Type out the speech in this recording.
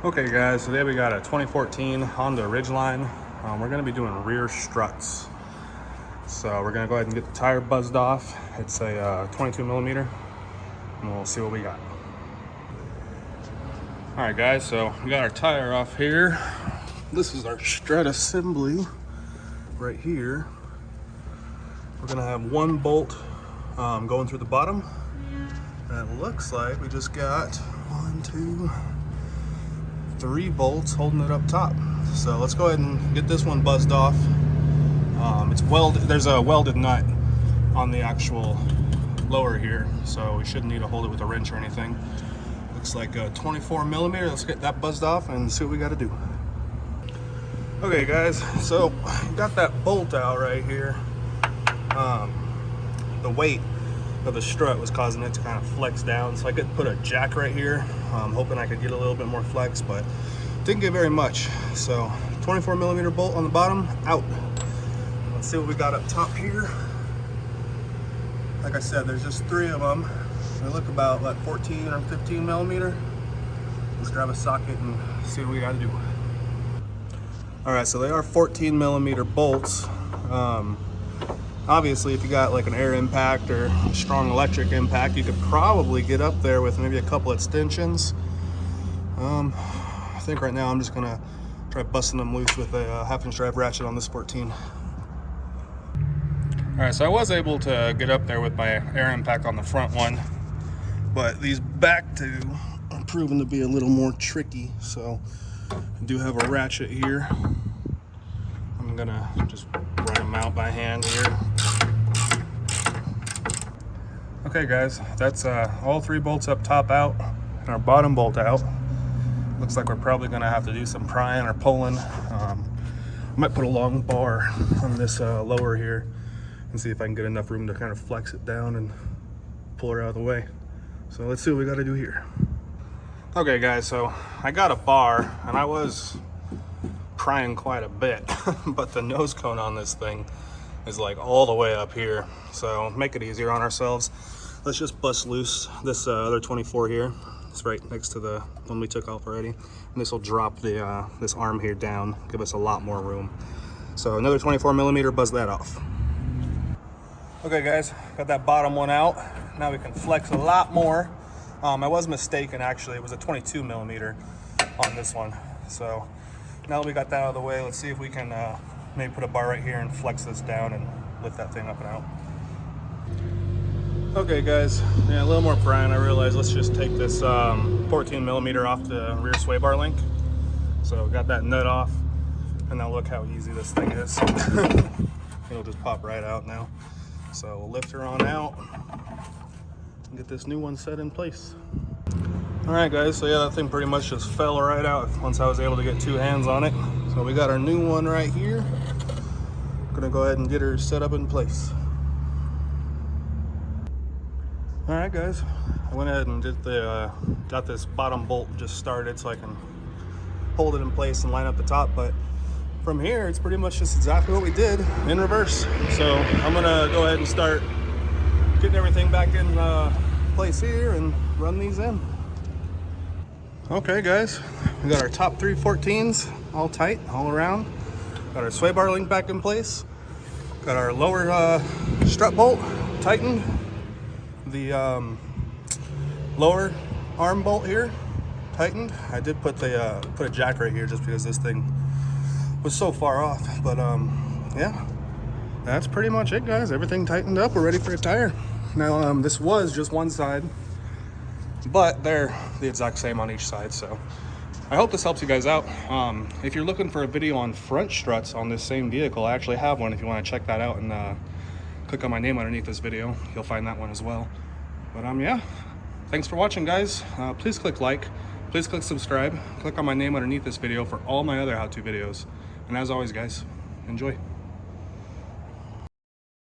Okay guys, today we got a 2014 Honda Ridgeline. We're gonna be doing rear struts. So we're gonna go ahead and get the tire buzzed off. It's a 22 millimeter, and we'll see what we got. All right guys, so we got our tire off here. This is our strut assembly right here. We're gonna have one bolt going through the bottom. And it looks like we just got 3 bolts holding it up top. So let's go ahead and get this one buzzed off. It's welded. There's a welded nut on the actual lower here, so we shouldn't need to hold it with a wrench or anything. Looks like a 24 millimeter. Let's get that buzzed off and see what we got to do. Okay guys, so got that bolt out right here. The weight of the strut was causing it to kind of flex down, so I could put a jack right here, hoping I could get a little bit more flex, but didn't get very much. So 24 millimeter bolt on the bottom out. Let's see what we got up top here. Like I said, there's just 3 of them. They look about like 14 or 15 millimeter. Let's grab a socket and see what we got to do. All right, so they are 14 millimeter bolts. Obviously, if you got like an air impact or a strong electric impact, you could probably get up there with maybe a couple extensions. I think right now I'm just gonna try busting them loose with a 1/2" drive ratchet on this 14. All right, so I was able to get up there with my air impact on the front one, but these back 2 are proven to be a little more tricky. So I do have a ratchet here. I'm gonna just run them out by hand here. Okay guys, that's all 3 bolts up top out and our bottom bolt out. Looks like we're probably gonna have to do some prying or pulling. I might put a long bar on this lower here and see if I can get enough room to kind of flex it down and pull her out of the way. So let's see what we gotta do here. Okay guys, so I got a bar and I was prying quite a bit, but the nose cone on this thing is like all the way up here. So make it easier on ourselves. Let's just bust loose this other 24 here. It's right next to the one we took off already. And this will drop the this arm here down, give us a lot more room. So another 24 millimeter, buzz that off. Okay guys, got that bottom one out. Now we can flex a lot more. I was mistaken actually, it was a 22 millimeter on this one. So now that we got that out of the way, let's see if we can maybe put a bar right here and flex this down and lift that thing up and out. Okay guys, yeah, a little more prying. I realized let's just take this 14 millimeter off the rear sway bar link. So got that nut off, and now look how easy this thing is. It'll just pop right out now. So we'll lift her on out and get this new one set in place. All right guys, so yeah, that thing pretty much just fell right out once I was able to get 2 hands on it. So we got our new one right here. Gonna go ahead and get her set up in place. All right guys, I went ahead and did got this bottom bolt just started so I can hold it in place and line up the top. But from here, it's pretty much just exactly what we did in reverse. So I'm gonna go ahead and start getting everything back in place here and run these in. Okay guys, we got our top 3 14s all tight all around. Got our sway bar link back in place. Got our lower strut bolt tightened. The lower arm bolt here tightened. I did put a jack right here just because this thing was so far off. But yeah, that's pretty much it guys. Everything tightened up. We're ready for a tire. Now this was just one side, but they're the exact same on each side. So I hope this helps you guys out. If you're looking for a video on front struts on this same vehicle, I actually have one. If you want to check that out and click on my name underneath this video, you'll find that one as well. But yeah, thanks for watching guys. Please click like, please click subscribe, click on my name underneath this video for all my other how-to videos. And as always guys, enjoy.